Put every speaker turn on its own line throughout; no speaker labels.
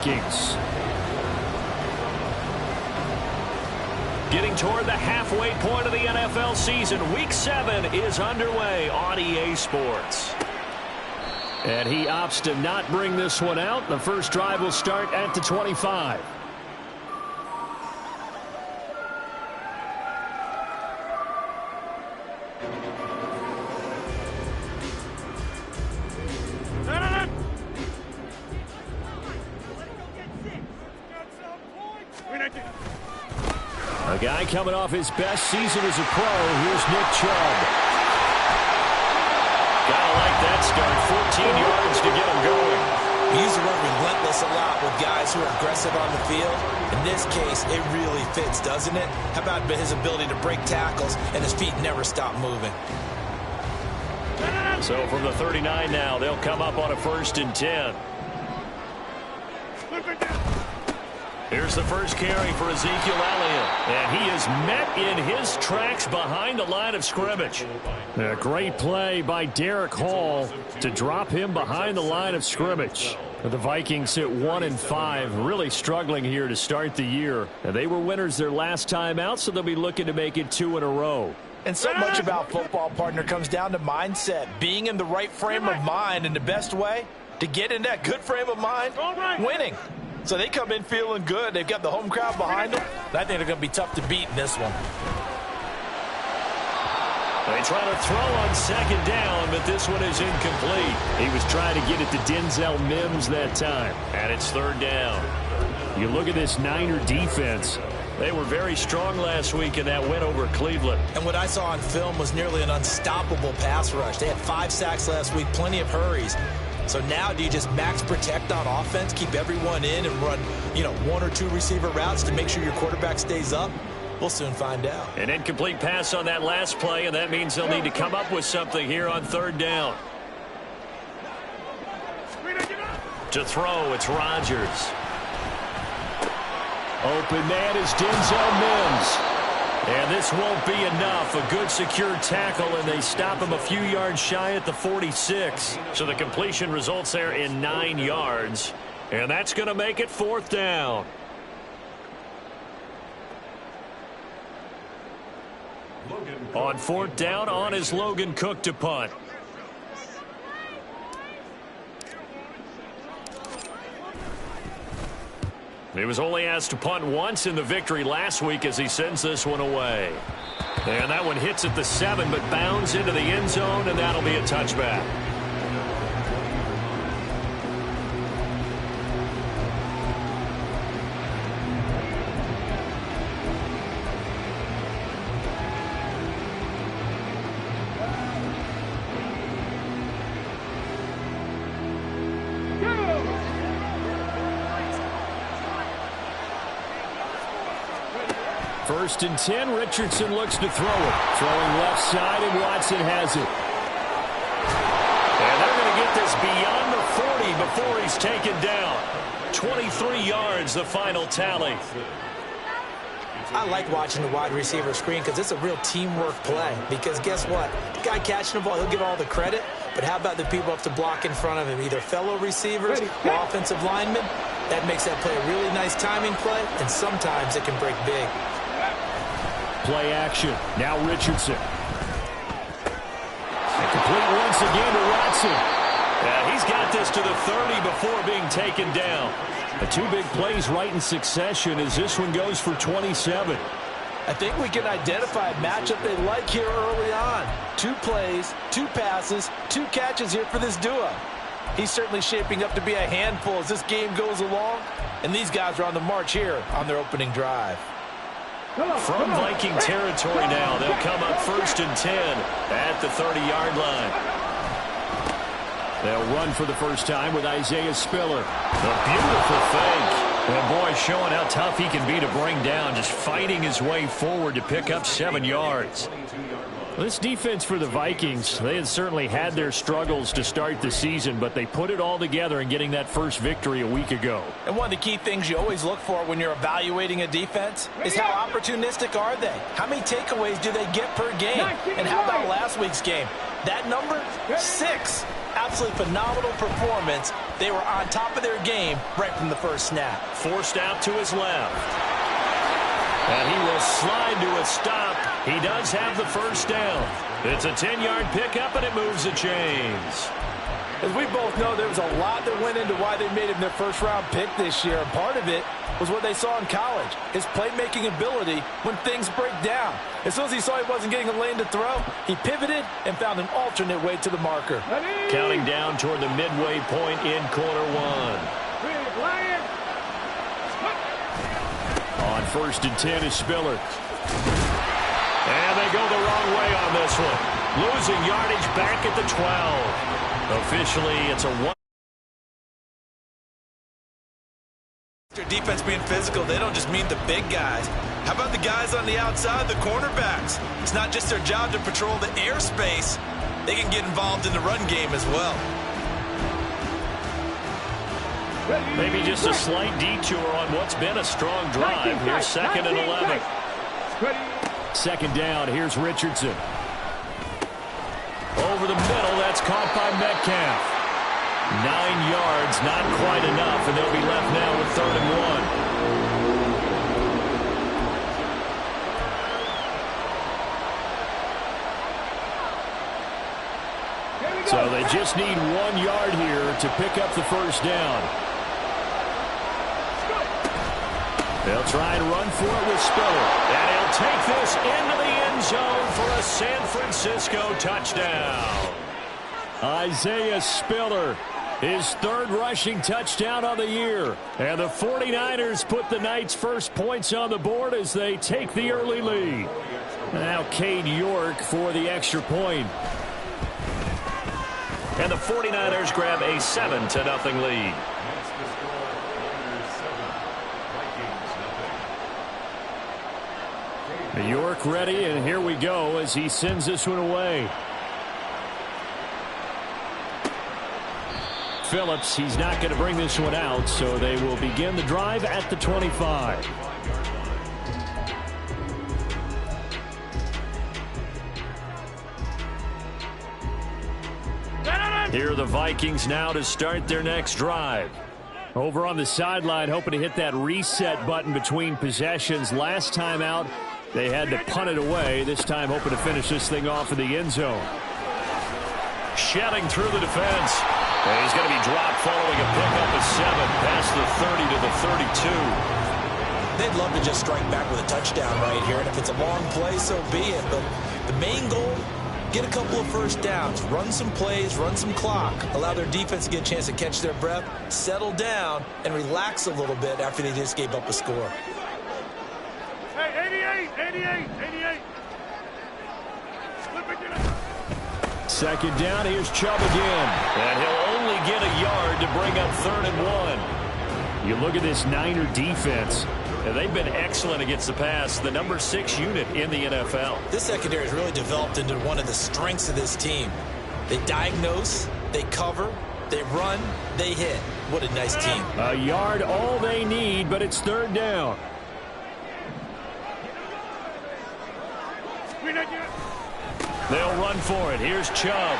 Kings.
Getting toward the halfway point of the NFL season. Week 7 is underway on EA Sports. And he opts to not bring this one out. The first drive will start at the 25. A guy coming off his best season as a pro. Here's Nick Chubb. Gotta like that start. 14 yards to get him going.
We use the word relentless a lot with guys who are aggressive on the field. In this case, it really fits, doesn't it? How about his ability to break tackles and his feet never stop moving?
So from the 39 now, they'll come up on a 1st and 10. Here's the first carry for Ezekiel Elliott. And he is met in his tracks behind the line of scrimmage. A great play by Derek Hall to drop him behind the line of scrimmage. The Vikings sit 1-5, really struggling here to start the year. And they were winners their last time out, so they'll be looking to make it 2 in a row.
And so much about football, partner, comes down to mindset. Being in the right frame of mind, and the best way to get in that good frame of mind, winning. So they come in feeling good. They've got the home crowd behind them. I think they're going to be tough to beat in this one.
They try to throw on 2nd down, but this one is incomplete. He was trying to get it to Denzel Mims that time. And it's 3rd down. You look at this Niner defense. They were very strong last week in that win over Cleveland.
And what I saw on film was nearly an unstoppable pass rush. They had 5 sacks last week, plenty of hurries. So now do you just max protect on offense, keep everyone in and run, 1 or 2 receiver routes to make sure your quarterback stays up? We'll soon find out.
An incomplete pass on that last play, and that means they'll need to come up with something here on 3rd down. To throw, it's Rodgers. Open man is Denzel Mims. And this won't be enough. A good secure tackle, and they stop him a few yards shy at the 46. So the completion results there in 9 yards. And that's going to make it 4th down. On 4th down, on is Logan Cook to punt. He was only asked to punt once in the victory last week as he sends this one away. And that one hits at the 7, but bounds into the end zone, and that'll be a touchback. First and 10, Richardson looks to throw it. Throwing left side, and Watson has it. And they're going to get this beyond the 40 before he's taken down. 23 yards, the final tally.
I like watching the wide receiver screen because it's a real teamwork play. Because guess what? The guy catching the ball, he'll get all the credit. But how about the people up to block in front of him? Either fellow receivers or offensive linemen. That makes that play a really nice timing play, and sometimes it can break big.
Play action. Now Richardson. And complete once again to Watson.
Yeah, he's got this to the 30 before being taken down.
The 2 big plays right in succession as this one goes for 27.
I think we can identify a matchup they like here early on. 2 plays, 2 passes, 2 catches here for this duo. He's certainly shaping up to be a handful as this game goes along. And these guys are on the march here on their opening drive.
From Viking territory now, they'll come up 1st and 10 at the 30-yard line.
They'll run for the first time with Isaiah Spiller.
A beautiful fake. And boy, showing how tough he can be to bring down, just fighting his way forward to pick up 7 yards.
This defense for the Vikings, they had certainly had their struggles to start the season, but they put it all together in getting that first victory a week ago.
And one of the key things you always look for when you're evaluating a defense is how opportunistic are they? How many takeaways do they get per game? And how about last week's game? That number, 6. Absolutely phenomenal performance They were on top of their game right from the first snap.
Forced out to his left. And he will slide to a stop. He does have the first down. It's a 10-yard pickup, and it moves the chains.
As we both know, there was a lot that went into why they made him their first-round pick this year. And part of it was what they saw in college, his playmaking ability when things break down. As soon as he saw he wasn't getting a lane to throw, he pivoted and found an alternate way to the marker.
Counting down toward the midway point in quarter one.
On 1st and 10 is Spiller.
And they go the wrong way on this one. Losing yardage back at the 12. Officially, it's a one.
Their defense being physical, they don't just mean the big guys. How about the guys on the outside, the cornerbacks? It's not just their job to patrol the airspace. They can get involved in the run game as well.
Maybe just a slight detour on what's been a strong drive. Here's 2nd and 11.
2nd down, here's Richardson.
Over the middle, that's caught by Metcalf. 9 yards, not quite enough, and they'll be left now with 3rd and 1.
So they just need 1 yard here to pick up the first down. They'll try and run for it with Spiller.
And he'll take this into the end zone for a San Francisco touchdown.
Isaiah Spiller, his 3rd rushing touchdown of the year. And the 49ers put the Knights' first points on the board as they take the early lead. Now Cade York for the extra point.
And the 49ers grab a 7-0 lead.
York ready, and here we go as he sends this one away. Phillips, he's not going to bring this one out, so they will begin the drive at the 25. Here are the Vikings now to start their next drive. Over on the sideline, hoping to hit that reset button between possessions. Last time out, they had to punt it away. This time hoping to finish this thing off in the end zone.
Shedding through the defense. And he's going to be dropped following a pickup of 7 past the 30 to the 32.
They'd love to just strike back with a touchdown right here. And if it's a long play, so be it. But the main goal, get a couple of first downs, run some plays, run some clock, allow their defense to get a chance to catch their breath, settle down, and relax a little bit after they just gave up a score.
Hey, 88.
2nd down, here's Chubb again.
And he'll only get a yard to bring up 3rd and 1.
You look at this Niner defense.
And they've been excellent against the pass, the number 6 unit in the NFL.
This secondary has really developed into one of the strengths of this team. They diagnose, they cover, they run, they hit. What a nice team.
A yard all they need, but it's 3rd down.
They'll run for it. Here's Chubb.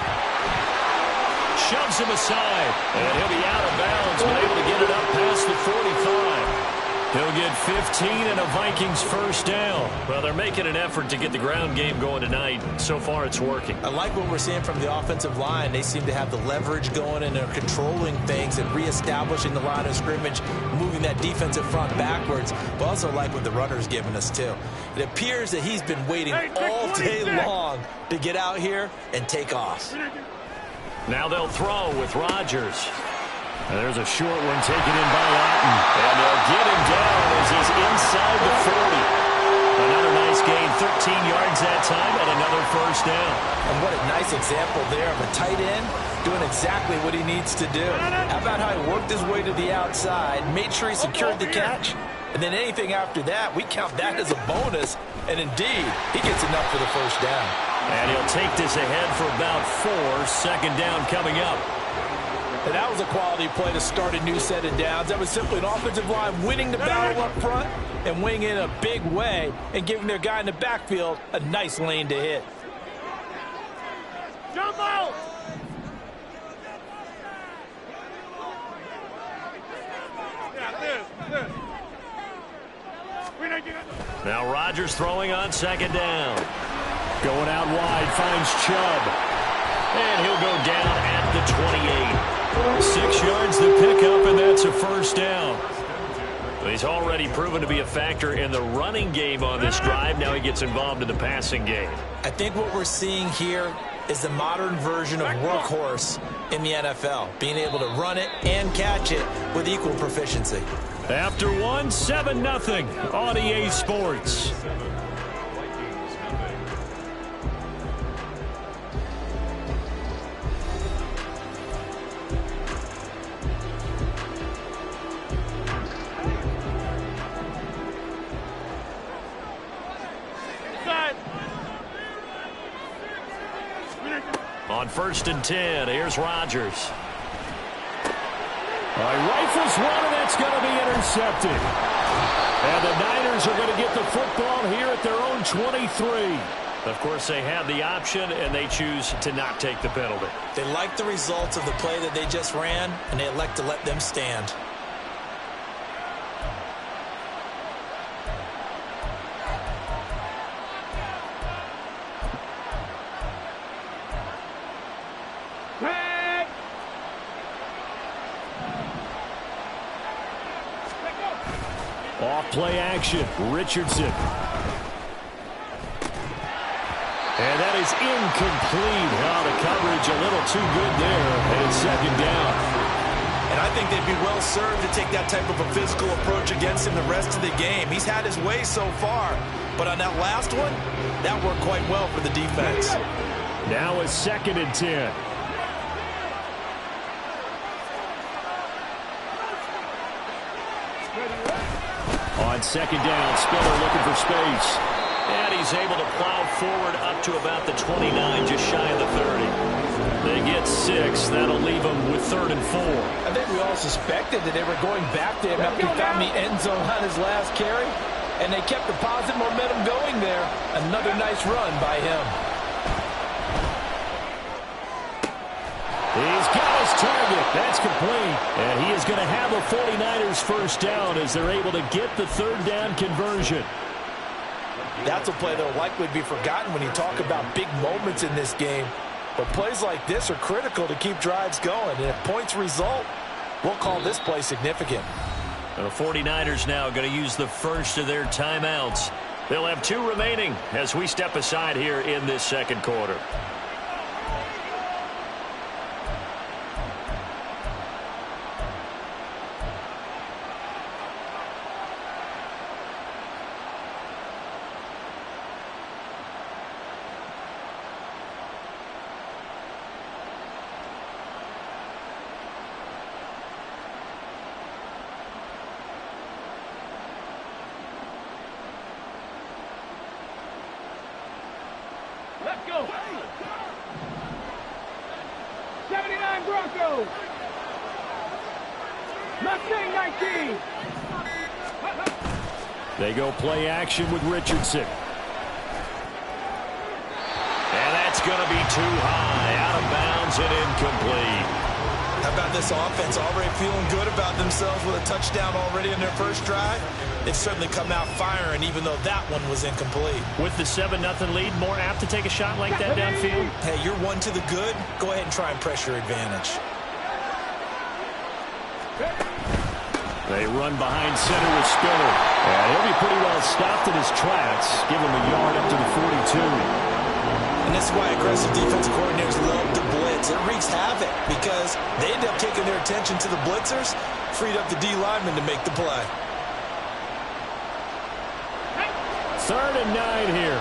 Shoves him aside. And he'll be out of bounds, but able to get it up past the 45. He'll get 15 and a Vikings first down. Well, they're making an effort to get the ground game going tonight. So far, it's working.
I like what we're seeing from the offensive line. They seem to have the leverage going and are controlling things and reestablishing the line of scrimmage, moving that defensive front backwards. But also like what the runner's giving us, too. It appears that he's been waiting all day long to get out here and take off.
Now they'll throw with Rodgers.
There's a short one taken in by Lawton.
And they'll get him down as he's inside the 40. Another nice gain, 13 yards that time, and another first down.
And what a nice example there of a tight end doing exactly what he needs to do. How about how he worked his way to the outside, made sure he secured the catch, and then anything after that, we count that as a bonus. And indeed, he gets enough for the first down.
And he'll take this ahead for about 4. 2nd down coming up.
And that was a quality play to start a new set of downs. That was simply an offensive line winning the battle up front and winning in a big way and giving their guy in the backfield a nice lane to hit.
Jump out!
Now Rodgers throwing on second down.
Going out wide, finds Chubb.
And he'll go down at the 28. 6 yards to pick up, and that's a first down. He's already proven to be a factor in the running game on this drive. Now he gets involved in the passing game.
I think what we're seeing here is the modern version of workhorse in the NFL, being able to run it and catch it with equal proficiency.
After 7-0 on EA Sports.
On 1st and 10, here's Rodgers.
Rifles one, and that's going to be intercepted. And the Niners are going to get the football here at their own 23.
Of course, they have the option, and they choose to not take the penalty.
They like the results of the play that they just ran, and they elect to let them stand.
Off play action, Richardson. And that is incomplete. The coverage a little too good there, and it's second down.
And I think they'd be well served to take that type of a physical approach against him the rest of the game. He's had his way so far, but on that last one, that worked quite well for the defense.
Now a 2nd and 10. On 2nd down, Spiller looking for space.
And he's able to plow forward up to about the 29, just shy of the 30. They get 6. That'll leave them with 3rd and 4.
I think we all suspected that they were going back to him after he found the end zone on his last carry, and they kept the positive momentum going there. Another nice run by him.
He's got his target. That's complete. And he is going to have a 49ers first down as they're able to get the 3rd down conversion.
That's a play that will likely be forgotten when you talk about big moments in this game. But plays like this are critical to keep drives going. And if points result, we'll call this play significant.
And the 49ers now going to use the first of their timeouts. They'll have 2 remaining as we step aside here in this second quarter.
Let's go. 79 Broncos. Mustang 19.
They go play action with Richardson.
And that's going to be too high, out of bounds and incomplete.
How about this offense already feeling good about themselves with a touchdown already in their first drive? They've certainly come out firing, even though that one was incomplete.
With the 7-0 lead, more apt to take a shot like that downfield?
Hey, you're one to the good. Go ahead and try and press your advantage.
They run behind center with Spiller. And he'll be pretty well stopped in his tracks. Give him a yard up to the 42.
And this is why aggressive defensive coordinators love to blitz. It wreaks havoc because they end up taking their attention to the blitzers, freed up the D lineman to make the play.
3rd and 9 here.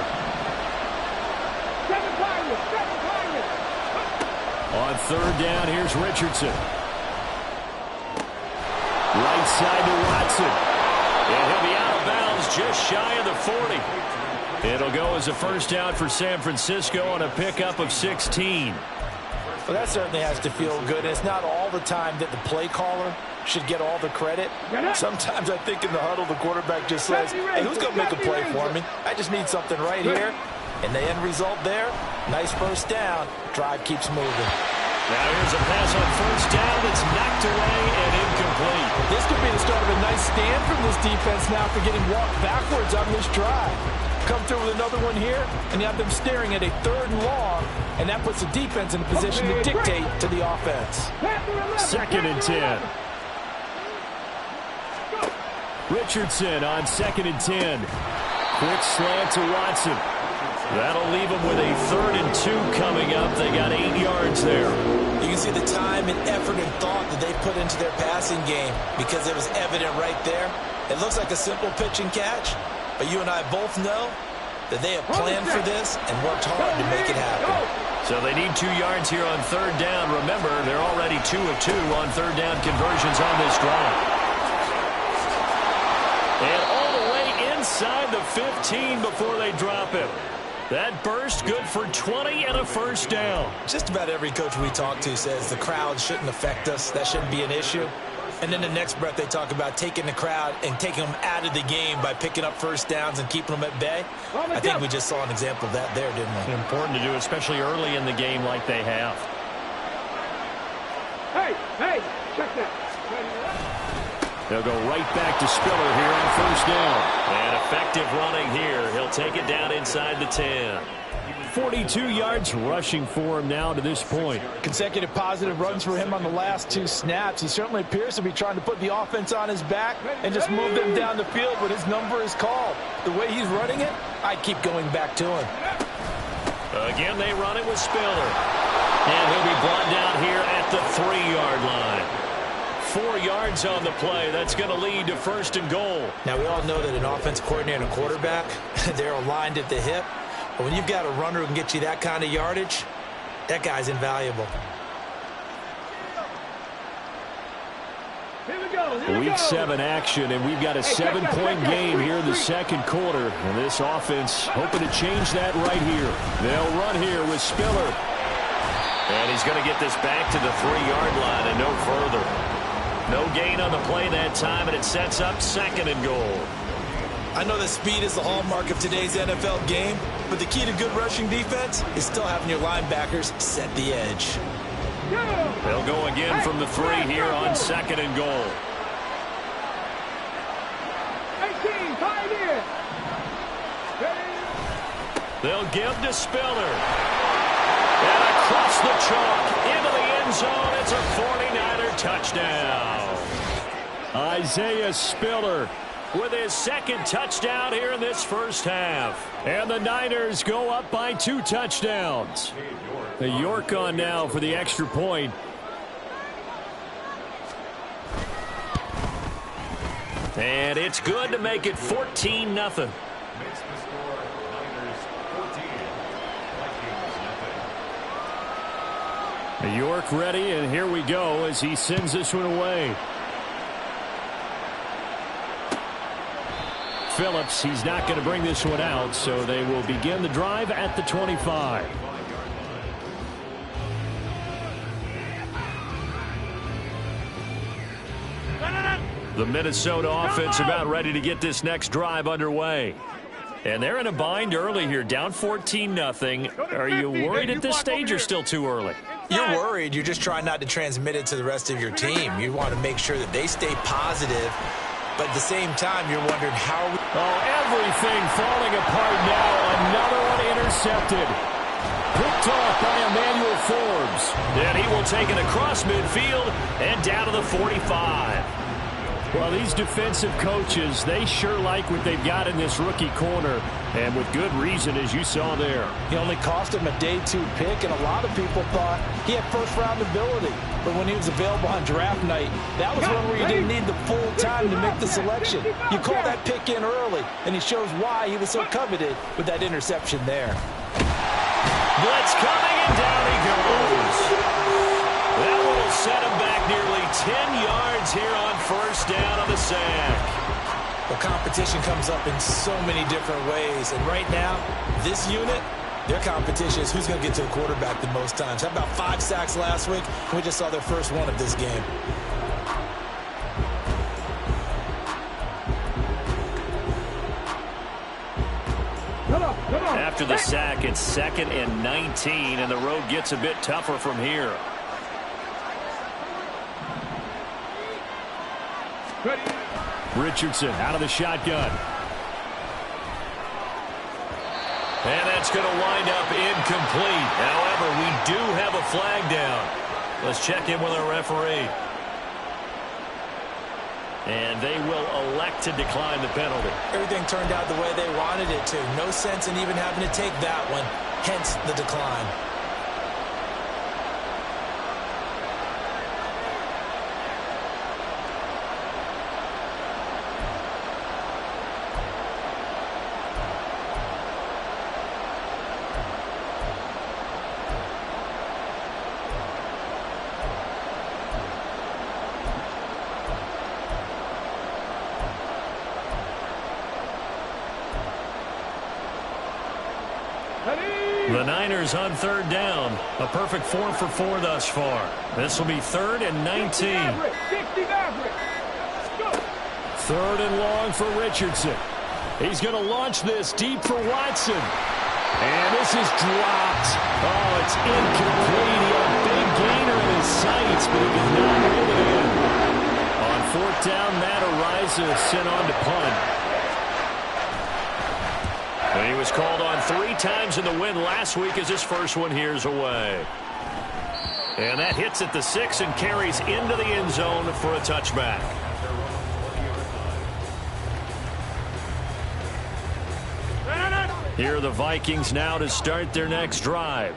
On 3rd down, here's Richardson. Right side to Watson.
And he'll be out of bounds just shy of the 40.
It'll go as a first down for San Francisco on a pickup of 16.
Well, that certainly has to feel good. It's not all the time that the play caller should get all the credit. Sometimes I think in the huddle, the quarterback just says, hey, who's going to make a play for me? I just need something right here. And the end result there, nice first down. Drive keeps moving.
Now here's a pass on first down that's knocked away and incomplete. incomplete.
This could be the start of a nice stand from this defense now for getting walked backwards on this drive. Come through with another one here, and you have them staring at a 3rd and long, and that puts the defense in a position to dictate to the offense.
2nd and 10. Richardson on 2nd and 10. Quick slant to Watson. That'll leave them with a 3rd and 2 coming up. They got 8 yards there.
You can see the time and effort and thought that they put into their passing game because it was evident right there. It looks like a simple pitch and catch, but you and I both know that they have planned for this and worked hard to make it happen.
So they need 2 yards here on 3rd down. Remember, they're already 2 of 2 on 3rd down conversions on this drive. And all the way inside the 15 before they drop it. That burst good for 20 and a 1st down.
Just about every coach we talk to says the crowd shouldn't affect us. That shouldn't be an issue. And then the next breath they talk about taking the crowd and taking them out of the game by picking up 1st downs and keeping them at bay. I think we just saw an example of that there, didn't we?
Important to do, especially early in the game like they have.
Hey, check that.
They'll go right back to Spiller here on 1st down.
And effective running here. He'll take it down inside the 10.
42 yards rushing for him now to this point.
Consecutive positive runs for him on the last 2 snaps. He certainly appears to be trying to put the offense on his back and just move them down the field when his number is called. The way he's running it, I keep going back to him.
Again, they run it with Spiller. And he'll be brought down here at the 3-yard line. 4 yards on the play. That's going to lead to 1st and goal.
Now, we all know that an offensive coordinator and a quarterback, they're aligned at the hip. But when you've got a runner who can get you that kind of yardage, that guy's invaluable.
Here we go.
Week 7 action, and we've got a 7-point game here in the 2nd quarter. And this offense hoping to change that right here. They'll run here with Spiller.
And he's going to get this back to the 3-yard line and no further. No gain on the play that time, and it sets up 2nd and goal.
I know that speed is the hallmark of today's NFL game, but the key to good rushing defense is still having your linebackers set the edge.
They'll go again from the 3 here on 2nd and goal.
18, pioneer.
They'll give to Spiller. And across the chalk into the end zone. It's a 49er touchdown.
Isaiah Spiller
with his 2nd touchdown here in this 1st half.
And the Niners go up by 2 touchdowns. The York on now for the extra point.
And it's good to make it 14-0.
York ready, and here we go as he sends this one away. Phillips, he's not going to bring this one out, so they will begin the drive at the 25.
The Minnesota offense about ready to get this next drive underway. And they're in a bind early here, down 14-0. Are you worried at this stage or still too early?
You're worried. You're just trying not to transmit it to the rest of your team. You want to make sure that they stay positive, but at the same time, you're wondering how...
Everything falling apart now. Another one intercepted. Picked off by Emmanuel Forbes.
And he will take it across midfield and down to the 45.
Well, these defensive coaches, they sure like what they've got in this rookie corner, and with good reason, as you saw there.
He only cost him a day 2 pick, and a lot of people thought he had 1st-round ability. But when he was available on draft night, that was one where you didn't need the full time to make the selection. You call that pick in early, and he shows why he was so coveted with that interception there.
Blitz coming, and down he goes. That one will set him back nearly 10 yards here on 1st down on the sack.
Well, competition comes up in so many different ways. And right now, this unit, their competition is who's going to get to the quarterback the most times. How about 5 sacks last week? We just saw their first one of this game.
After the sack, it's 2nd and 19, and the road gets a bit tougher from here.
Ready.
Richardson out of the shotgun.
And that's going to wind up incomplete. However, we do have a flag down. Let's check in with our referee. And they will elect to decline the penalty.
Everything turned out the way they wanted it to. No sense in even having to take that one, hence the decline.
The Niners on third down. A perfect 4 for 4 thus far. This will be 3rd and 19.
60 Maverick. Go.
3rd and long for Richardson. He's going to launch this deep for Watson. And this is dropped. Oh, it's incomplete. He had a big gainer in his sights, but he did not reel it in. On 4th down, Matt Araiza sent on to punt.
And he was called on 3 times in the win last week as his first one here's away. And that hits at the 6 and carries into the end zone for a touchback. Here are the Vikings now to start their next drive.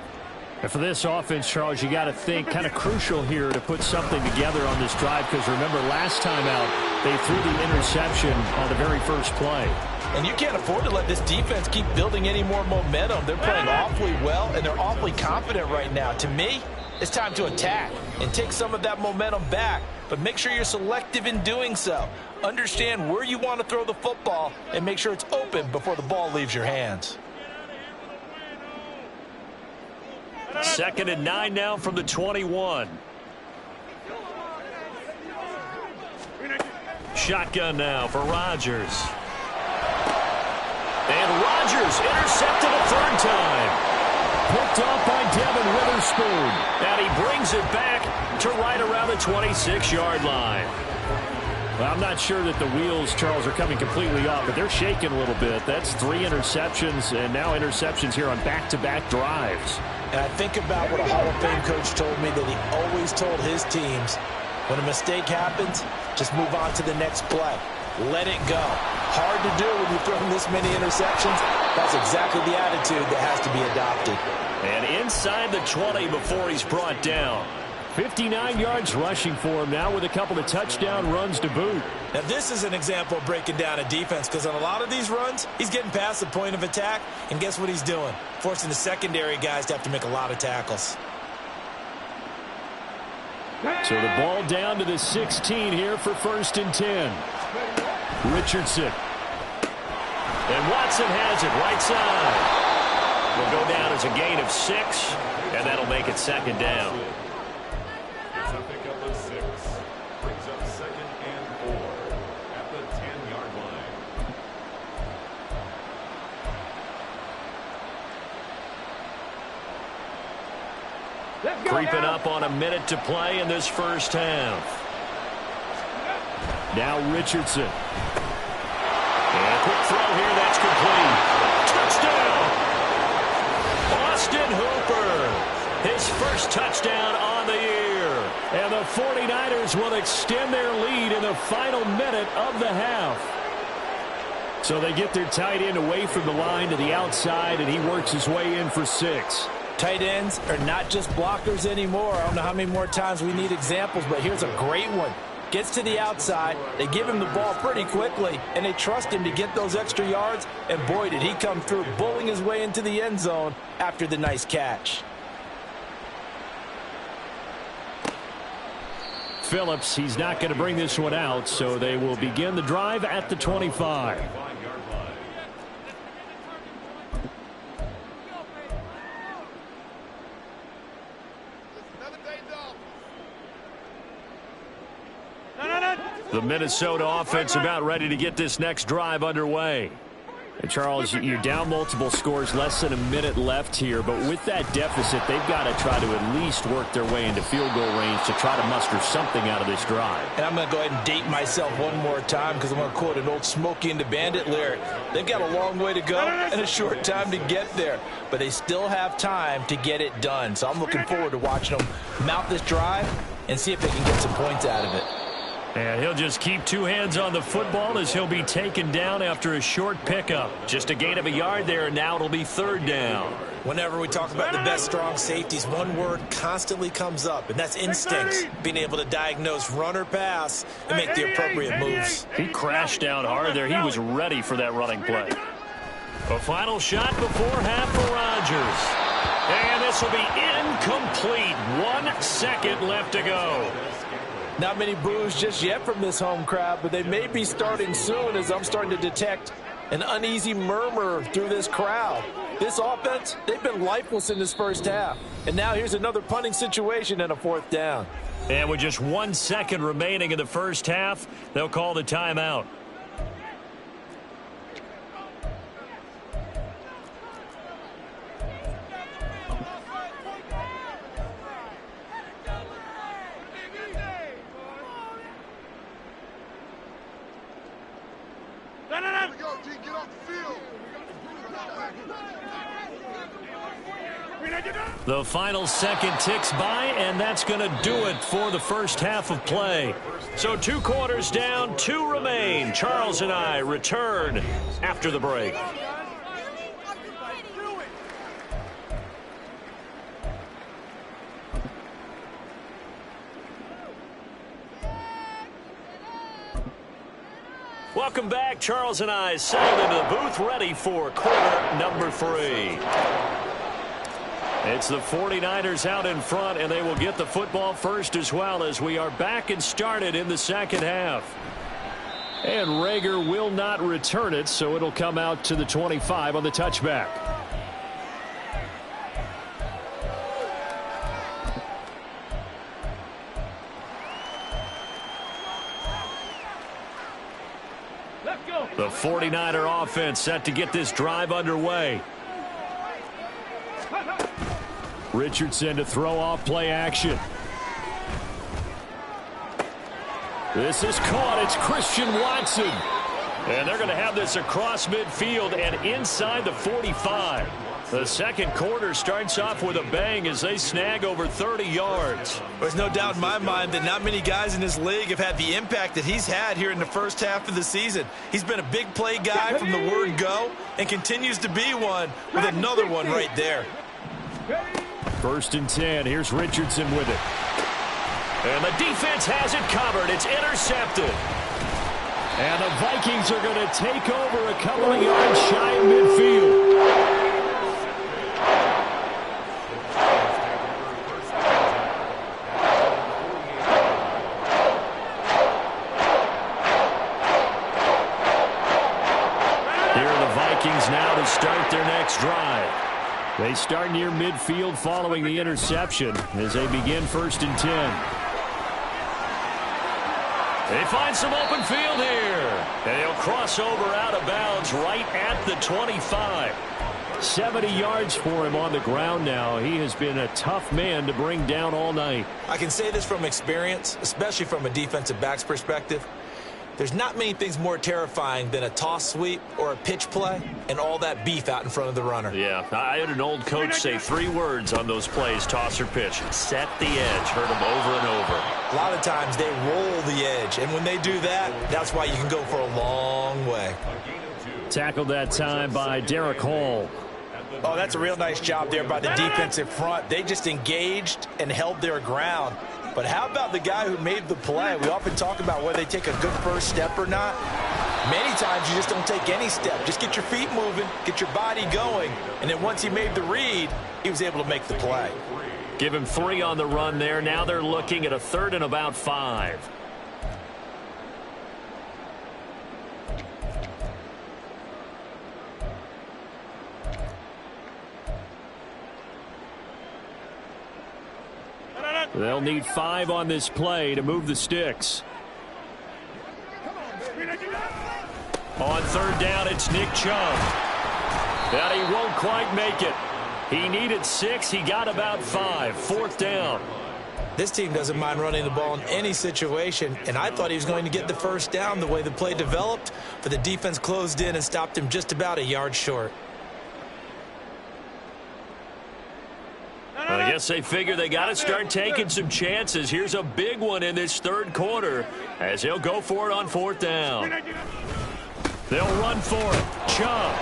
And for this offense, Charles, you got to think kind of crucial here to put something together on this drive, because remember last time out they threw the interception on the very first play.
And you can't afford to let this defense keep building any more momentum. They're playing awfully well, and they're awfully confident right now. To me, it's time to attack and take some of that momentum back. But make sure you're selective in doing so. Understand where you want to throw the football and make sure it's open before the ball leaves your hands.
2nd and 9 now from the 21. Shotgun now for Rodgers. And Rodgers intercepted a 3rd time.
Picked off by Devin Witherspoon.
And he brings it back to right around the 26-yard line.
Well, I'm not sure that the wheels, Charles, are coming completely off, but they're shaking a little bit. That's 3 interceptions, and now interceptions here on back-to-back drives.
And I think about what a Hall of Fame coach told me, that he always told his teams, when a mistake happens, just move on to the next play. Let it go. Hard to do when you're throwing this many interceptions. That's exactly the attitude that has to be adopted.
And inside the 20 before he's brought down.
59 yards rushing for him now with a couple of touchdown runs to boot.
Now, this is an example of breaking down a defense, because on a lot of these runs, he's getting past the point of attack, and guess what he's doing? Forcing the secondary guys to have to make a lot of tackles.
So the ball down to the 16 here for 1st and 10. Richardson.
And Watson has it right side. Will go down as a gain of 6, and that'll make it 2nd down.
It's a pickup of 6. Brings up 2nd and 4 at the 10-yard line.
Creeping up on a minute to play in this first half.
Now Richardson.
And a quick throw here, that's complete. Touchdown! Austin Hooper. His first touchdown on the year.
And the 49ers will extend their lead in the final minute of the half. So they get their tight end away from the line to the outside, and he works his way in for 6.
Tight ends are not just blockers anymore. I don't know how many more times we need examples, but here's a great one. Gets to the outside, they give him the ball pretty quickly, and they trust him to get those extra yards, and boy, did he come through, bullying his way into the end zone after the nice catch.
Phillips, he's not going to bring this one out, so they will begin the drive at the 25.
The Minnesota offense about ready to get this next drive underway.
And Charles, you're down multiple scores, less than a minute left here, but with that deficit, they've got to try to at least work their way into field goal range to try to muster something out of this drive.
And I'm going to go ahead and date myself one more time because I'm going to quote an old Smokey and the Bandit lyric. They've got a long way to go and a short time to get there, but they still have time to get it done. So I'm looking forward to watching them mount this drive and see if they can get some points out of it.
And he'll just keep two hands on the football as he'll be taken down after a short pickup. Just a gain of a yard there, and now it'll be third down.
Whenever we talk about the best strong safeties, one word constantly comes up, and that's instinct. Being able to diagnose run or pass and make the appropriate moves.
He crashed down hard there. He was ready for that running play. A final shot before half for Rodgers. And this will be incomplete. 1 second left to go.
Not many boos just yet from this home crowd, but they may be starting soon as I'm starting to detect an uneasy murmur through this crowd. This offense, they've been lifeless in this first half. And now here's another punting situation and a fourth down.
And with just 1 second remaining in the first half, they'll call the timeout. The final second ticks by, and that's going to do it for the first half of play. So 2 quarters down, 2 remain. Charles and I return after the break. Welcome back. Charles and I settled into the booth, ready for quarter number 3. It's the 49ers out in front, and they will get the football first as well as we are back and started in the second half. And Rager will not return it, so it'll come out to the 25 on the touchback. The 49er offense set to get this drive underway. Richardson to throw off play action. This is caught. It's Christian Watson. And they're going to have this across midfield and inside the 45. The second quarter starts off with a bang as they snag over 30 yards.
There's no doubt in my mind that not many guys in this league have had the impact that he's had here in the first half of the season. He's been a big play guy from the word go and continues to be one with another one right there.
1st and 10. Here's Richardson with it.
And the defense has it covered. It's intercepted.
And the Vikings are going to take over a couple of yards shy of midfield. Here are the Vikings now to start their next drive. They start near midfield following the interception as they begin 1st and 10.
They find some open field here. And he'll cross over out of bounds right at the 25.
70 yards for him on the ground now. He has been a tough man to bring down all night.
I can say this from experience, especially from a defensive back's perspective. There's not many things more terrifying than a toss sweep or a pitch play and all that beef out in front of the runner.
Yeah, I had an old coach say 3 words on those plays, toss or pitch. Set the edge. Heard him over and over.
A lot of times they roll the edge, and when they do that, that's why you can go for a long way.
Tackled that time by Derek Hall.
Oh, that's a real nice job there by the defensive front. They just engaged and held their ground. But how about the guy who made the play? We often talk about whether they take a good first step or not. Many times you just don't take any step. Just get your feet moving, get your body going, and then once he made the read, he was able to make the play.
Give him 3 on the run there. Now they're looking at a 3rd and about 5.
They'll need 5 on this play to move the sticks.
On third down, it's Nick Chubb. And he won't quite make it. He needed 6. He got about 5. Fourth down.
This team doesn't mind running the ball in any situation, and I thought he was going to get the first down the way the play developed, but the defense closed in and stopped him just about a yard short.
I guess they figure they got to start taking some chances. Here's a big one in this third quarter as he'll go for it on fourth down. They'll run for it. Chubb.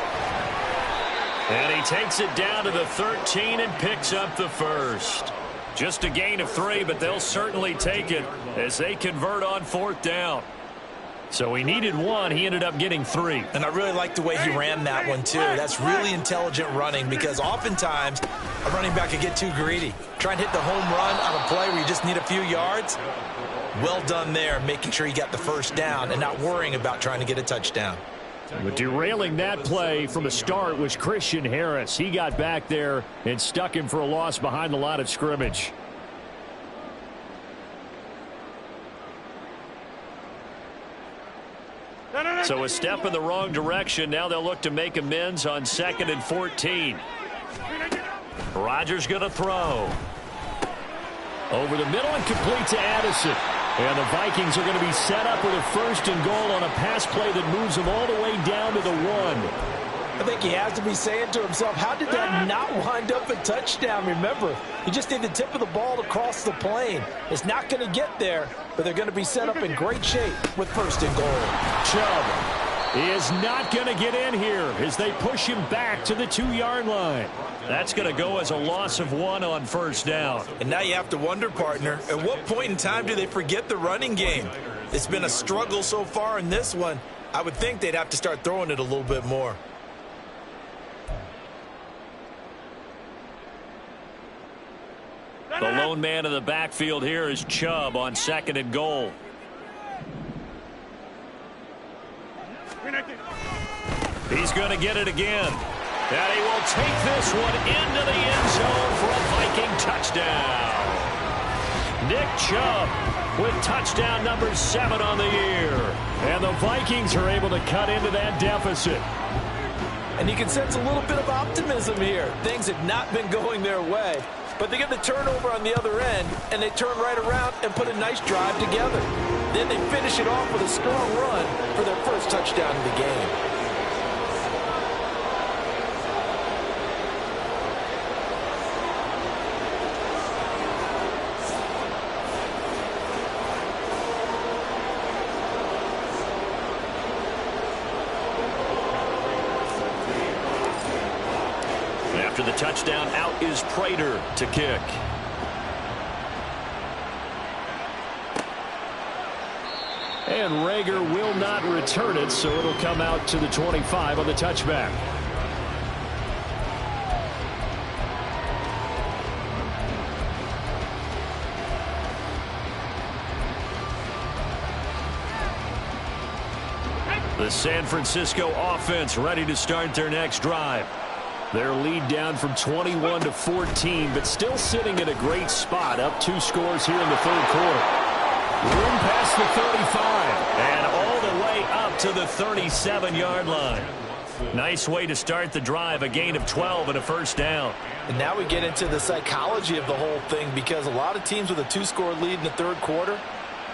And he takes it down to the 13 and picks up the first. Just a gain of 3, but they'll certainly take it as they convert on fourth down. So he needed 1. He ended up getting 3.
And I really like the way he ran that one, too. That's really intelligent running because oftentimes a running back can get too greedy. Try and hit the home run on a play where you just need a few yards. Well done there, making sure he got the first down and not worrying about trying to get a touchdown.
But derailing that play from the start was Christian Harris. He got back there and stuck him for a loss behind the line of scrimmage.
So a step in the wrong direction. Now they'll look to make amends on 2nd and 14. Rodgers going to throw.
Over the middle and complete to Addison. And the Vikings are going to be set up with a 1st and goal on a pass play that moves them all the way down to the 1.
I think he has to be saying to himself, how did that not wind up a touchdown? Remember, you just need the tip of the ball to cross the plane. It's not going to get there, but they're going to be set up in great shape with 1st and goal.
Chubb is not going to get in here as they push him back to the 2-yard line.
That's going to go as a loss of 1 on first down.
And now you have to wonder, partner, at what point in time do they forget the running game? It's been a struggle so far in this one. I would think they'd have to start throwing it a little bit more.
The lone man in the backfield here is Chubb on 2nd and goal. He's going to get it again. And he will take this one into the end zone for a Viking touchdown. Nick Chubb with touchdown number 7 on the year.
And the Vikings are able to cut into that deficit.
And you can sense a little bit of optimism here. Things had not been going their way, but they get the turnover on the other end, and they turn right around and put a nice drive together. Then they finish it off with a strong run for their first touchdown of the game.
After the touchdown, out is Prater to kick.
And Rager will not return it, so it'll come out to the 25 on the touchback.
The San Francisco offense ready to start their next drive.
Their lead down from 21 to 14, but still sitting in a great spot, up 2 scores here in the third quarter. Room past the 35.
And all the way up to the 37-yard line. Nice way to start the drive, a gain of 12 and a first down.
And now we get into the psychology of the whole thing, because a lot of teams with a 2-score lead in the third quarter,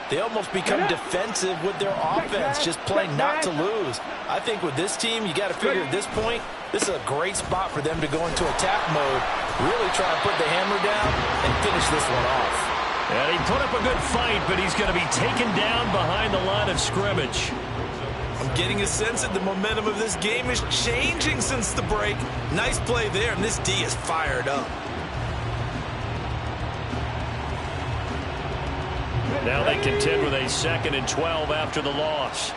they almost become defensive with their offense, just playing not to lose. I think with this team, you got to figure at this point, this is a great spot for them to go into attack mode, really try to put the hammer down and finish this one off.
And he put up a good fight, but he's going to be taken down behind the line of scrimmage.
I'm getting a sense that the momentum of this game is changing since the break. Nice play there, and this D is fired up.
Now they contend with a 2nd and 12 after the loss.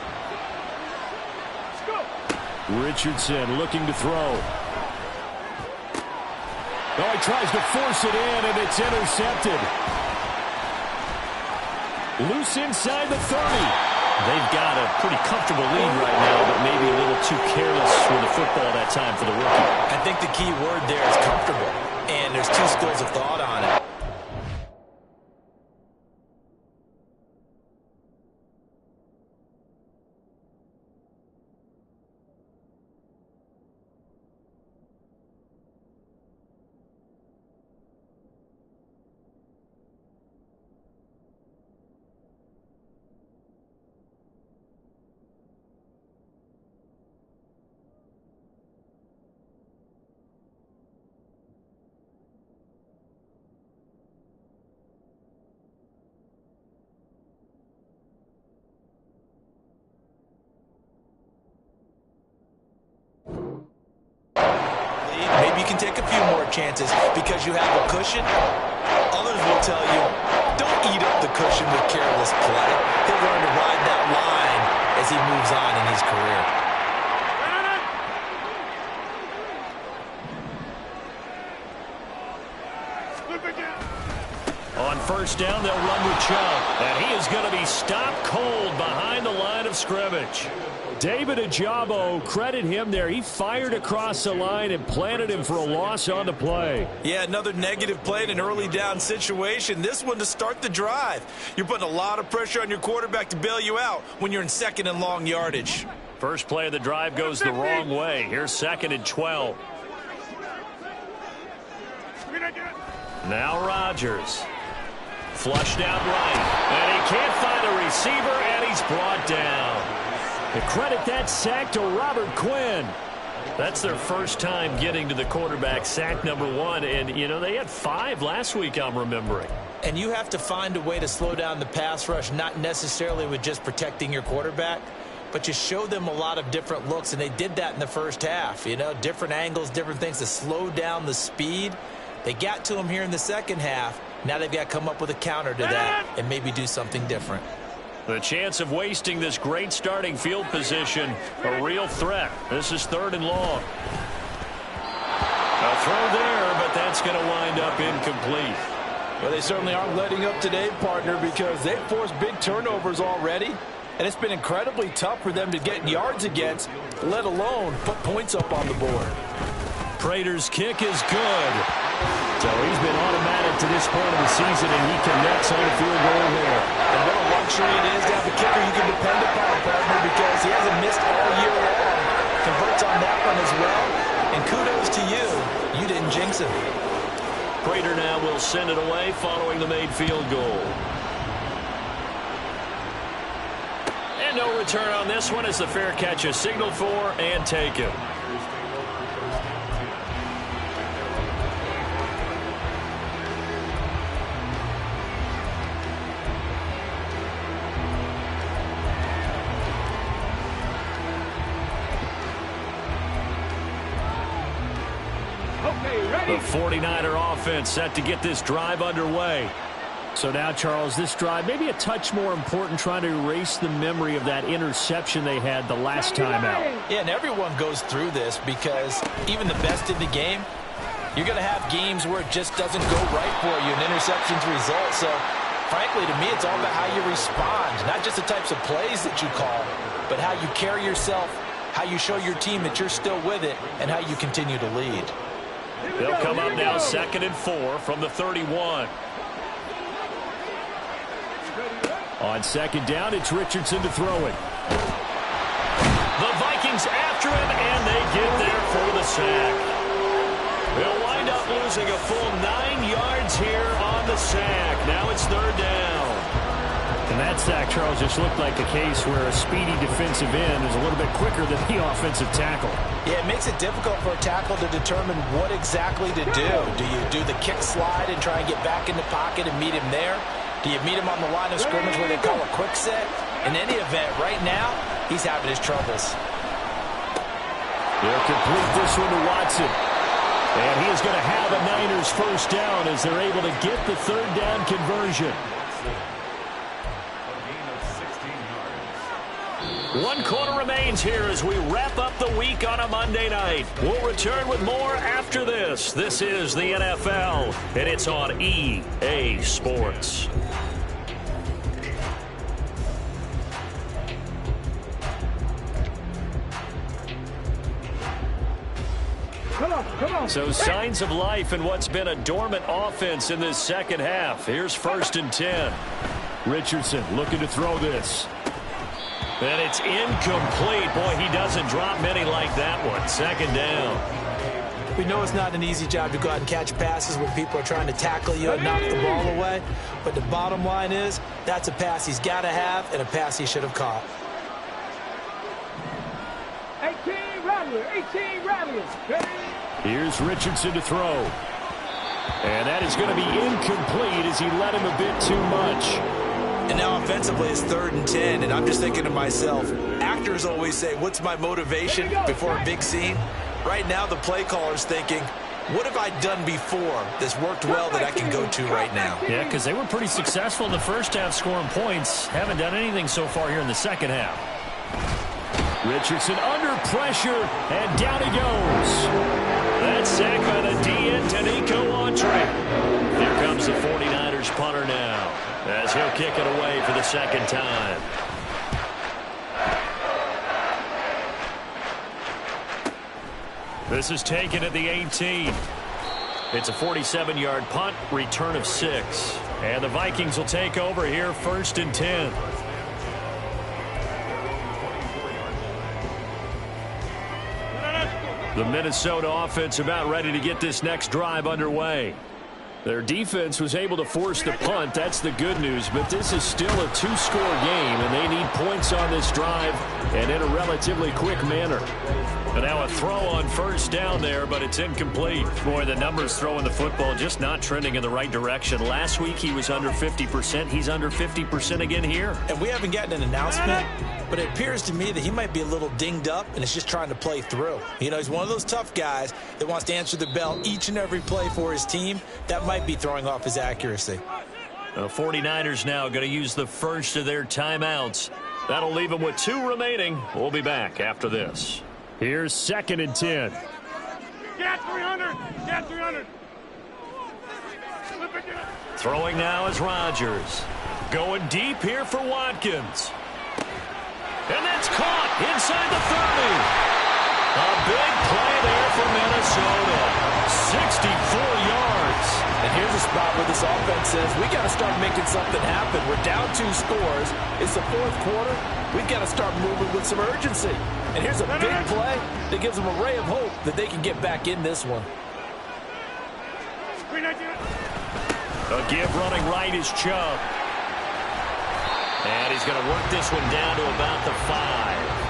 Richardson looking to throw. Oh, he tries to force it in, and it's intercepted. Loose inside the 30.
They've got a pretty comfortable lead right now, but maybe a little too careless with the football that time for the rookie.
I think the key word there is comfortable, and there's 2 schools of thought on it. take a few more chances because you have a cushion. Others will tell you, don't eat up the cushion with careless play. He'll learn to ride that line as he moves on in his career.
On first down, they'll run with Chubb, and he is going to be stopped cold behind the line of scrimmage.
David Ojabo, credit him there. He fired across the line and planted him for a loss on the play.
Yeah, another negative play in an early down situation. This one to start the drive. You're putting a lot of pressure on your quarterback to bail you out when you're in second and long yardage.
First play of the drive goes the wrong way. Here's 2nd and 12. Now Rodgers. Flushed out right. And he can't find a receiver, and he's brought down.
And credit that sack to Robert Quinn.
That's their first time getting to the quarterback, sack number 1. And, you know, they had 5 last week, I'm remembering.
And you have to find a way to slow down the pass rush, not necessarily with just protecting your quarterback, but you show them a lot of different looks, and they did that in the first half. You know, different angles, different things to slow down the speed. They got to him here in the second half. Now they've got to come up with a counter to that and maybe do something different.
The chance of wasting this great starting field position, a real threat. This is 3rd and long. A throw there, but that's going to wind up incomplete.
Well, they certainly aren't letting up today, partner, because they've forced big turnovers already. And it's been incredibly tough for them to get yards against, let alone put points up on the board.
Prater's kick is good.
So he's been automatic to this point of the season, and he connects on the field goal there.
And what a luxury it is to have a kicker you can depend upon, partner, because he hasn't missed all year long. Converts on that one as well. And kudos to you. You didn't jinx him.
Prater now will send it away following the made field goal. And no return on this one as the fair catch is signaled for and taken. The 49er offense set to get this drive underway.
So now, Charles, this drive maybe a touch more important, trying to erase the memory of that interception they had the last time out.
Yeah, and everyone goes through this because even the best in the game, you're going to have games where it just doesn't go right for you, and interceptions result. So, frankly, to me, it's all about how you respond, not just the types of plays that you call, but how you carry yourself, how you show your team that you're still with it, and how you continue to lead.
They'll come up now 2nd and 4 from the 31.
On 2nd down, it's Richardson to throw it.
The Vikings after him, and they get there for the sack. They'll wind up losing a full 9 yards here on the sack. Now it's 3rd down.
And that sack, Charles, just looked like a case where a speedy defensive end is a little bit quicker than the offensive tackle.
Yeah, it makes it difficult for a tackle to determine what exactly to do. Do you do the kick slide and try and get back in the pocket and meet him there? Do you meet him on the line of scrimmage where they call a quick set? In any event, right now, he's having his troubles.
They'll complete this one to Watson. And he is going to have a Niners first down as they're able to get the 3rd down conversion.
1 quarter remains here as we wrap up the week on a Monday night. We'll return with more after this. This is the NFL, and it's on EA Sports.
Come on.
So signs of life in what's been a dormant offense in this second half. Here's 1st and 10.
Richardson looking to throw this.
And it's incomplete. Boy, he doesn't drop many like that one. 2nd down.
We know it's not an easy job to go out and catch passes when people are trying to tackle you and knock the ball away. But the bottom line is, that's a pass he's got to have and a pass he should have caught.
18 Rattler.
Here's Richardson to throw. And that is going to be incomplete as he let him a bit too much.
And now offensively it's 3rd and 10, and I'm just thinking to myself, actors always say, what's my motivation before a big scene? Right now the play caller's thinking, what have I done before that's worked well that I can go to right now?
Yeah, because they were pretty successful in the first half scoring points. Haven't done anything so far here in the second half.
Richardson under pressure, and down he goes. That's sacked by the DN, Danico Autry. Here comes the 49ers punter now, as he'll kick it away for the second time. This is taken at the 18. It's a 47-yard punt, return of 6. And the Vikings will take over here, 1st and 10. The Minnesota offense about ready to get this next drive underway. Their defense was able to force the punt. That's the good news. But this is still a 2-score game, and they need points on this drive and in a relatively quick manner. And now a throw on 1st down there, but it's incomplete. Boy, the numbers throwing the football just not trending in the right direction. Last week he was under 50%. He's under 50% again here.
And we haven't gotten an announcement, but it appears to me that he might be a little dinged up and is just trying to play through. You know, he's one of those tough guys that wants to answer the bell each and every play for his team. That might be throwing off his accuracy.
The 49ers now going to use the first of their timeouts. That'll leave them with 2 remaining. We'll be back after this. Here's 2nd and 10.
Get 300. Get 300.
Throwing now is Rodgers. Going deep here for Watkins. And that's caught inside the 30. A big play there for Minnesota. 64 yards.
And here's a spot where this offense says, we got to start making something happen. We're down 2 scores. It's the 4th quarter. We've got to start moving with some urgency. And here's a big play that gives them a ray of hope that they can get back in this one.
A give running right is Chubb. And he's going to work this one down to about the 5.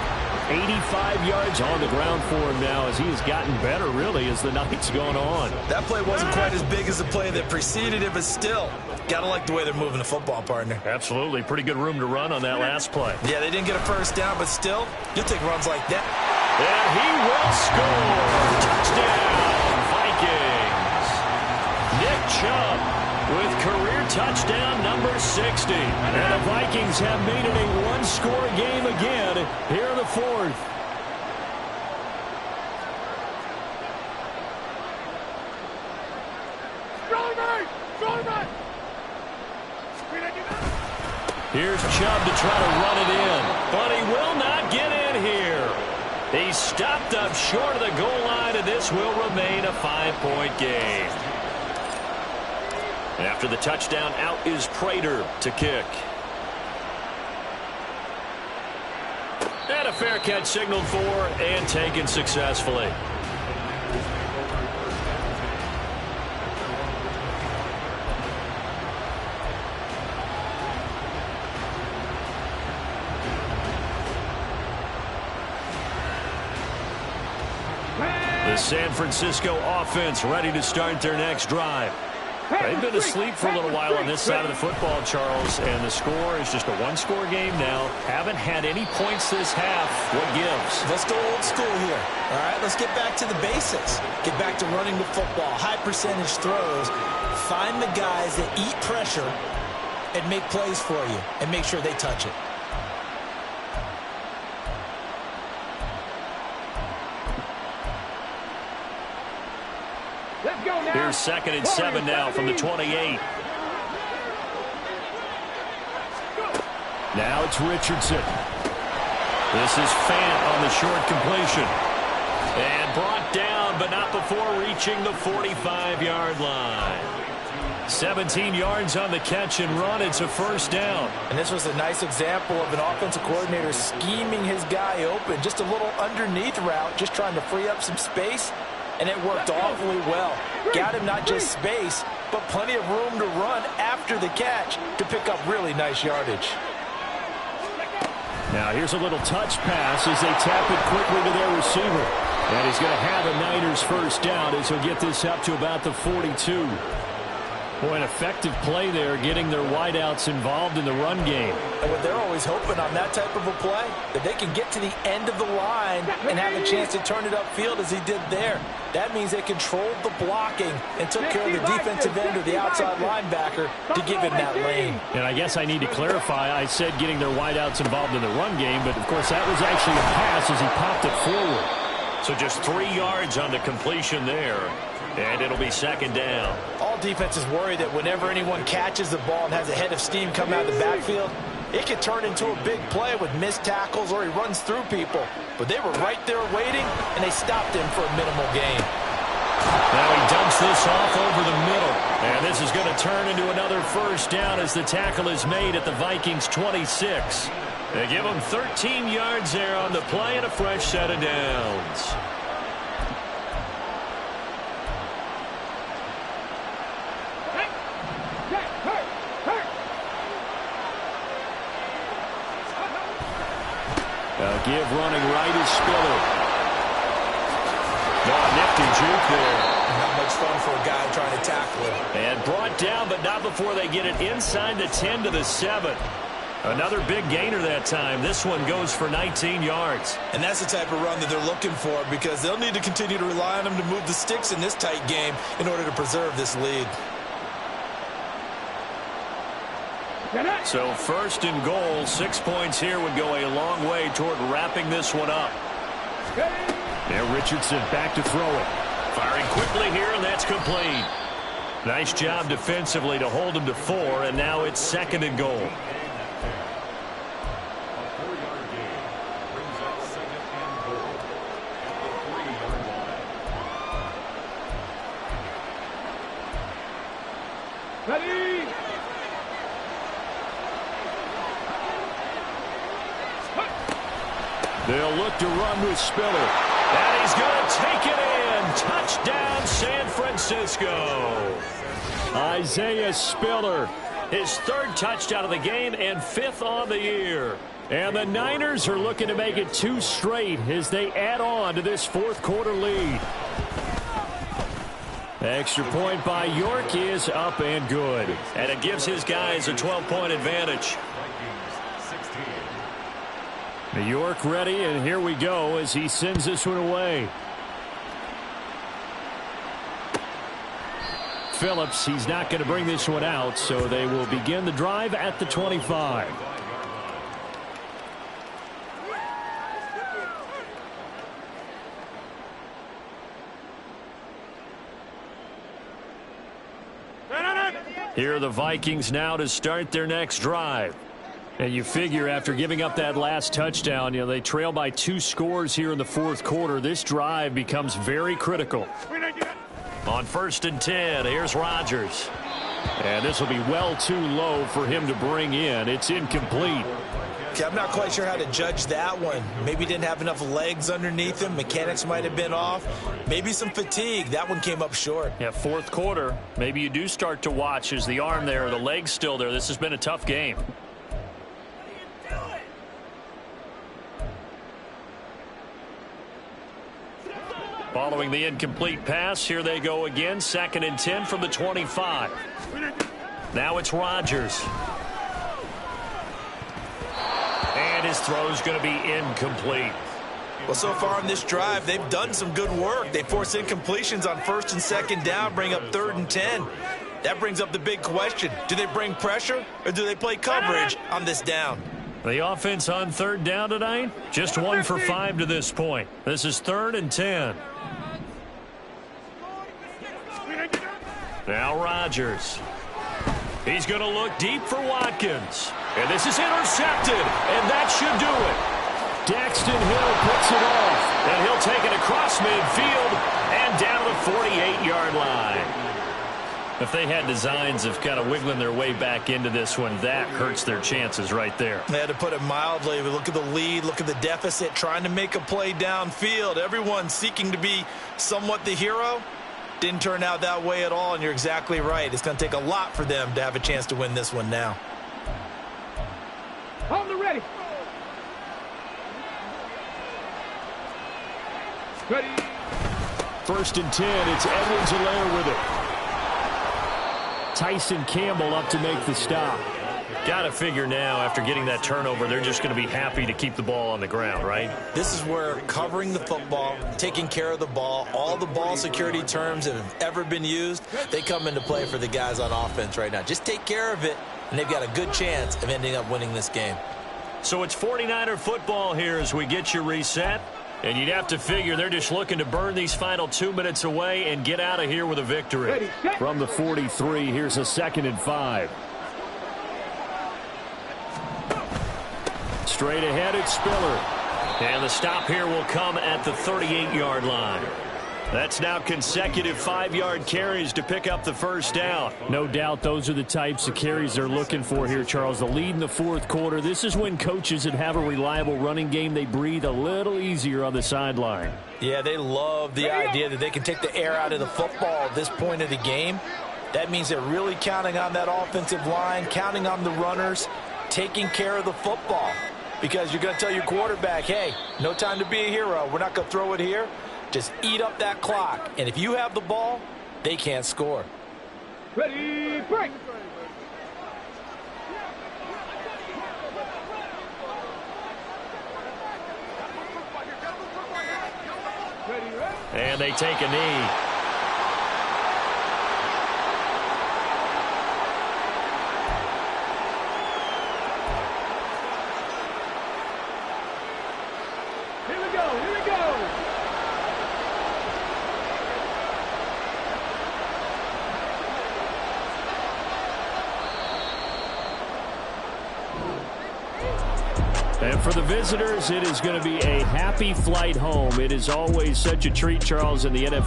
85 yards on the ground for him now as he has gotten better, really, as the night's gone on.
That play wasn't quite as big as the play that preceded it, but still, got to like the way they're moving the football, partner.
Absolutely. Pretty good room to run on that last play.
Yeah, they didn't get a 1st down, but still, you'll take runs like that.
And he will score. Touchdown, Vikings. Nick Chubb with career touchdown number 60. And the Vikings have made it a 1-score game again here in the 4th. Here's Chubb to try to run it in, but he will not get in here. He stopped up short of the goal line, and this will remain a 5-point game. After the touchdown, out is Prater to kick. And a fair catch signaled for and taken successfully. The San Francisco offense ready to start their next drive. They've been asleep for a little while on this side of the football, Charles, and the score is just a 1-score game now. Haven't had any points this half. What gives?
Let's go old school here. All right, let's get back to the basics. Get back to running the football, high percentage throws. Find the guys that eat pressure and make plays for you and make sure they touch it.
Let's go now.
Here's 2nd and 7 now from the 28. Now it's Richardson. This is Fant on the short completion. And brought down, but not before reaching the 45-yard line. 17 yards on the catch and run. It's a 1st down.
And this was a nice example of an offensive coordinator scheming his guy open. Just a little underneath route, just trying to free up some space. And it worked awfully well. Got him not just space, but plenty of room to run after the catch to pick up really nice yardage.
Now here's a little touch pass as they tap it quickly to their receiver. And he's going to have a Niners 1st down as he'll get this up to about the 42. Boy, an effective play there, getting their wideouts involved in the run game.
And what they're always hoping on that type of a play, that they can get to the end of the line and have a chance to turn it upfield as he did there. That means they controlled the blocking and took care of the defensive end or the outside linebacker to give him that lane.
And I guess I need to clarify, I said getting their wideouts involved in the run game, but of course that was actually a pass as he popped it forward.
So just 3 yards on the completion there, and it'll be second down.
All defenses worry that whenever anyone catches the ball and has a head of steam come out of the backfield, it could turn into a big play with missed tackles or he runs through people. But they were right there waiting, and they stopped him for a minimal gain.
Now he dumps this off over the middle. And this is going to turn into another first down as the tackle is made at the Vikings 26.
They give them 13 yards there on the play and a fresh set of downs.
Give running right is Spiller. Nifty juke there.
Not much fun for a guy trying to tackle him.
And brought down, but not before they get it inside the 10 to the 7. Another big gainer that time. This one goes for 19 yards.
And that's the type of run that they're looking for because they'll need to continue to rely on him to move the sticks in this tight game in order to preserve this lead.
So first and goal, 6 points here would go a long way toward wrapping this one up.
There, Richardson back to throw it.
Firing quickly here, and that's complete. Nice job defensively to hold him to 4, and now it's second and goal.
They'll look to run with Spiller.
And he's going to take it in. Touchdown, San Francisco.
Isaiah Spiller.
His 3rd touchdown of the game and 5th on the year.
And the Niners are looking to make it 2 straight as they add on to this 4th quarter lead. Extra point by York is up and good.
And it gives his guys a 12-point advantage.
York ready, and here we go as he sends this one away. Phillips, he's not going to bring this one out, so they will begin the drive at the 25. Here are the Vikings now to start their next drive. And you figure after giving up that last touchdown, they trail by 2 scores here in the 4th quarter. This drive becomes very critical.
On 1st and 10, here's Rodgers.
And this will be well too low for him to bring in. It's incomplete.
Okay, I'm not quite sure how to judge that one. Maybe didn't have enough legs underneath him. Mechanics might have been off. Maybe some fatigue. That one came up short.
Yeah, 4th quarter. Maybe you do start to watch. Is the arm there, the leg's still there? This has been a tough game. Following the incomplete pass, here they go again. 2nd and 10 from the 25. Now it's Rodgers. And his throw's going to be incomplete.
Well, so far on this drive, they've done some good work. They force incompletions on 1st and 2nd down, bring up 3rd and 10. That brings up the big question. Do they bring pressure or do they play coverage on this down?
The offense on 3rd down tonight, just 1 for 5 to this point. This is 3rd and 10. Now Rodgers. He's going to look deep for Watkins. And this is intercepted, and that should do it.
Daxton Hill picks it off.
And he'll take it across midfield and down the 48-yard line. If they had designs of kind of wiggling their way back into this one, that hurts their chances right there.
They had to put it mildly. Look at the lead, look at the deficit, trying to make a play downfield. Everyone seeking to be somewhat the hero. Didn't turn out that way at all, and you're exactly right. It's going to take a lot for them to have a chance to win this one now.
On the ready. Ready.
1st and 10. It's Edwards-Helaire with it. Tyson Campbell up to make the stop.
Got to figure now, after getting that turnover, they're just going to be happy to keep the ball on the ground, right?
This is where covering the football, taking care of the ball, all the ball security terms that have ever been used, they come into play for the guys on offense right now. Just take care of it, and they've got a good chance of ending up winning this game.
So it's 49er football here as we get you reset. And you'd have to figure they're just looking to burn these final 2 minutes away and get out of here with a victory.
From the 43, here's a 2nd and 5. Straight ahead, it's Spiller.
And the stop here will come at the 38-yard line. That's now consecutive 5-yard carries to pick up the first down.
No doubt those are the types of carries they're looking for here, Charles. The lead in the fourth quarter. This is when coaches that have a reliable running game, they breathe a little easier on the sideline.
Yeah, they love the idea that they can take the air out of the football at this point of the game. That means they're really counting on that offensive line, counting on the runners, taking care of the football. Because you're going to tell your quarterback, hey, no time to be a hero. We're not going to throw it here. Just eat up that clock. And if you have the ball, they can't score.
Ready, break.
And they take a knee.
And for the visitors, it is going to be a happy flight home. It is always such a treat, Charles, in the NFL.